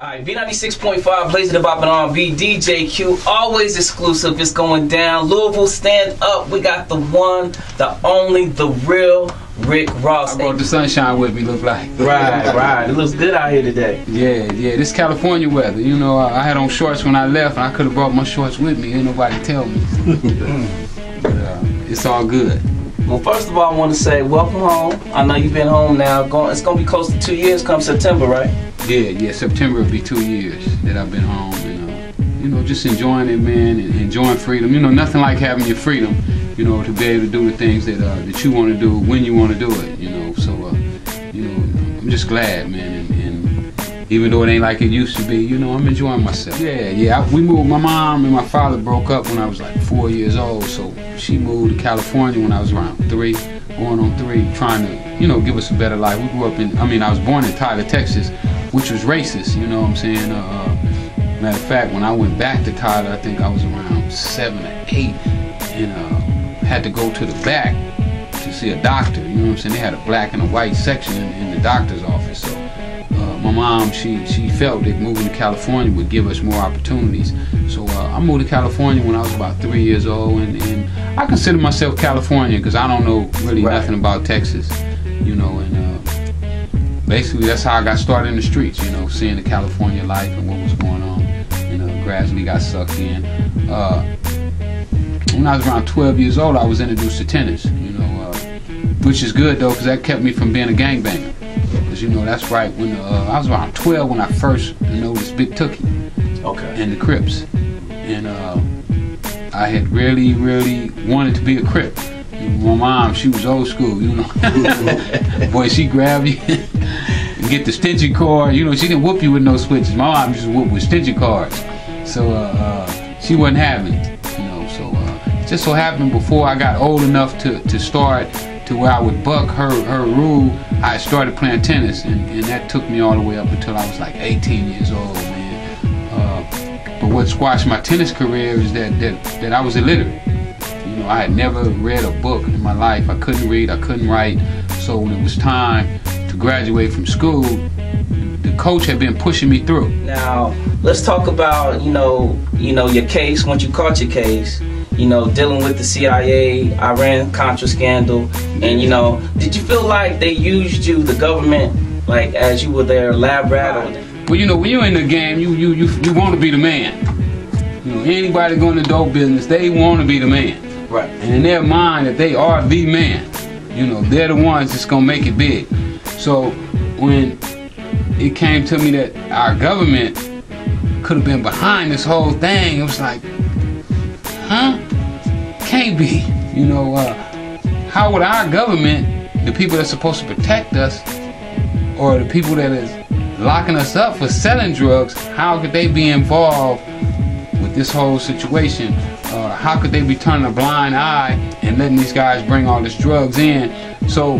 Alright, V96.5, Blazing the Bop and R&B, DJ Q, always exclusive, it's going down. Louisville, stand up, we got the one, the only, the real Rick Ross. I brought the sunshine with me, look like. Right, it looks good out here today. Yeah, this California weather. You know, I had on shorts when I left, and I could have brought my shorts with me, ain't nobody tell me. But, it's all good. Well, first of all, I want to say welcome home. I know you've been home now. It's going to be close to 2 years come September, right? Yeah, September will be 2 years that I've been home, and you know, just enjoying it, man, and enjoying freedom. You know, nothing like having your freedom, you know, to be able to do the things that that you want to do when you want to do it, you know. So, you know, I'm just glad, man, and even though it ain't like it used to be, you know, I'm enjoying myself. We moved. My mom and my father broke up when I was like 4 years old, so she moved to California when I was around 3, going on 3, trying to, you know, give us a better life. We grew up in, I was born in Tyler, Texas, which was racist, you know what I'm saying? Matter of fact, when I went back to Tyler, I think I was around 7 or 8, and had to go to the back to see a doctor, you know what I'm saying? They had a black and a white section in the doctor's office, so my mom, she felt that moving to California would give us more opportunities. So I moved to California when I was about 3 years old, and I consider myself Californian because I don't know really nothing about Texas, you know, and basically that's how I got started in the streets, you know, seeing the California life and what was going on, and gradually got sucked in. When I was around 12 years old, I was introduced to tennis, you know, which is good though, because that kept me from being a gangbanger. Because, you know, that's right when I was around 12 when I first noticed Big Tookie and the Crips, and I had really wanted to be a Crip. My mom, she was old school, you know. Boy, she grabbed you and get the extension cord. You know, she didn't whoop you with no switches. My mom used to whoop with extension cords. So she wasn't having it, you know. So just so happened before I got old enough to start to where I would buck her rule, I started playing tennis, and that took me all the way up until I was like 18 years old, man. But what squashed my tennis career is that I was illiterate. You know, I had never read a book in my life. I couldn't read, I couldn't write. So when it was time to graduate from school, the coach had been pushing me through. Now, let's talk about, you know, your case, once you caught your case, you know, dealing with the CIA, Iran-Contra scandal, and, you know, did you feel like they used you, the government, like, as you were their lab rat? Well, you know, when you're in the game, you want to be the man. You know, anybody going to dope business, they want to be the man. Right. And in their mind that they are the man, you know, they're the ones that's gonna make it big. So when it came to me that our government could have been behind this whole thing, it was like, huh? Can't be. You know, how would our government, the people that's supposed to protect us, or the people that is locking us up for selling drugs, how could they be involved with this whole situation? How could they be turning a blind eye and letting these guys bring all this drugs in? So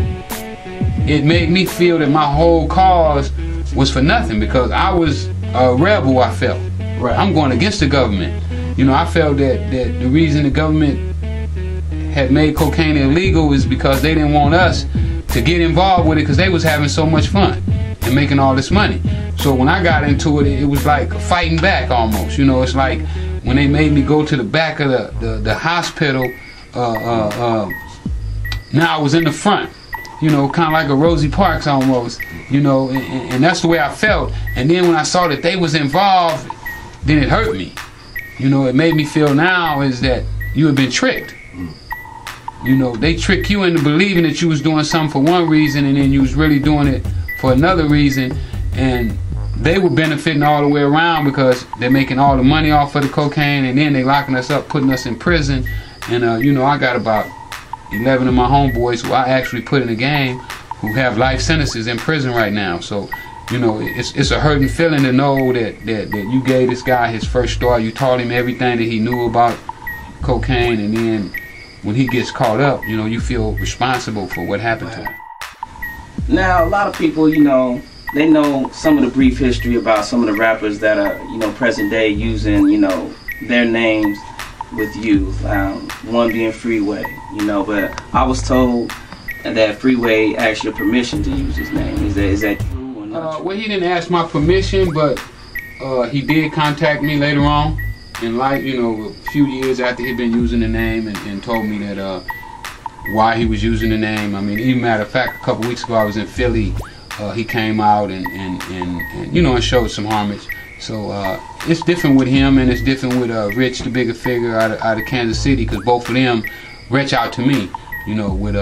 it made me feel that my whole cause was for nothing, because I was a rebel, I felt. Right. I'm going against the government. You know, I felt that the reason the government had made cocaine illegal is because they didn't want us to get involved with it, because they was having so much fun and making all this money. So when I got into it, it was like fighting back almost. You know, it's like when they made me go to the back of the hospital, now I was in the front, you know, kind of like a Rosie Parks almost, you know, and that's the way I felt. And then when I saw that they was involved, then it hurt me. You know, it made me feel now is that you have been tricked. You know, they trick you into believing that you was doing something for one reason, and then you was really doing it for another reason, and they were benefiting all the way around because they're making all the money off of the cocaine, and then they locking us up, putting us in prison. And you know, I got about 11 of my homeboys who I actually put in the game who have life sentences in prison right now. So, you know, it's a hurting feeling to know that you gave this guy his first start. You taught him everything that he knew about cocaine, and then when he gets caught up, you know, you feel responsible for what happened to him. Now, a lot of people, you know, they know some of the brief history about some of the rappers that are, you know, present day using, you know, their names with you. One being Freeway, you know, but I was told that Freeway asked your permission to use his name. Is that true or not true? Well, he didn't ask my permission, but he did contact me later on in life, you know, a few years after he'd been using the name, and told me that why he was using the name. I mean, even matter of fact, a couple weeks ago I was in Philly. He came out and you know, and showed some homage. So it's different with him, and it's different with Rich, the bigger figure out of Kansas City, because both of them reach out to me. You know, with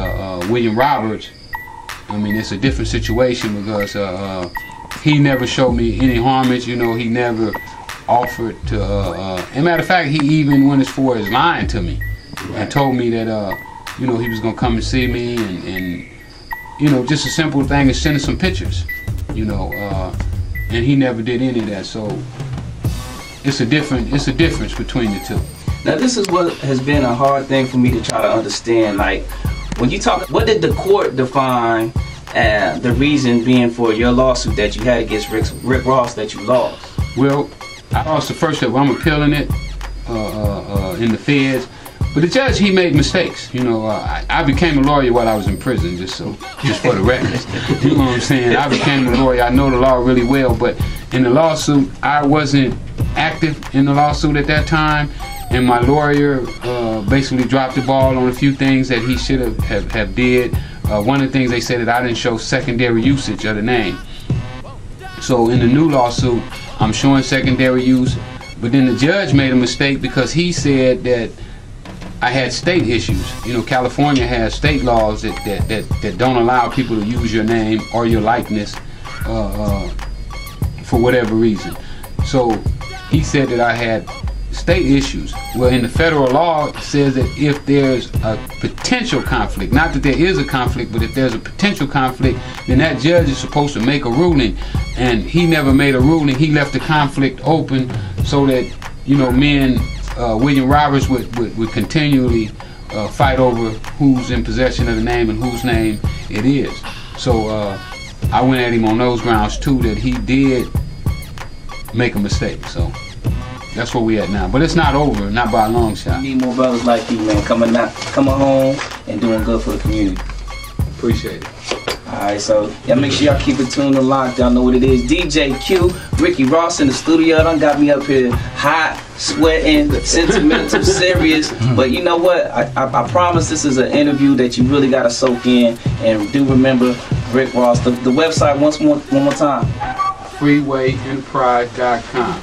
William Roberts, I mean, it's a different situation because he never showed me any homage. You know, he never offered to. And matter of fact, he even went as far as lying to me and told me that you know, he was gonna come and see me, and you know, just a simple thing is sending some pictures. You know, and he never did any of that. So it's a difference between the two. Now, this is what has been a hard thing for me to try to understand. Like, when you talk, what did the court define the reason being for your lawsuit that you had against Rick Ross that you lost? Well, I lost the first step. I'm appealing it in the feds. But the judge, he made mistakes. You know, I became a lawyer while I was in prison, just for the record. You know what I'm saying? I became a lawyer. I know the law really well, but in the lawsuit, I wasn't active in the lawsuit at that time, and my lawyer basically dropped the ball on a few things that he should have did. One of the things they said that I didn't show secondary usage of the name. So in the new lawsuit, I'm showing secondary use, but then the judge made a mistake because he said that I had state issues. You know, California has state laws that don't allow people to use your name or your likeness for whatever reason. So he said that I had state issues. Well, in the federal law, it says that if there's a potential conflict, not that there is a conflict, but if there's a potential conflict, then that judge is supposed to make a ruling. And he never made a ruling. He left the conflict open so that, you know, me and William Roberts would continually fight over who's in possession of the name and whose name it is. So I went at him on those grounds too, that he did make a mistake. So that's where we at now. But it's not over, not by a long shot. We need more brothers like you, man, coming home and doing good for the community. Appreciate it. Alright, so yeah, make sure y'all keep it tuned and locked. Y'all know what it is. DJ Q, Ricky Ross in the studio. Done got me up here hot, sweating, sentimental, serious. But you know what? I promise this is an interview that you really gotta soak in. And do remember Rick Ross. The website one more time. FreewayEnterprise.com.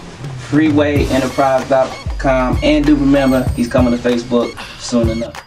FreewayEnterprise.com. And do remember he's coming to Facebook soon enough.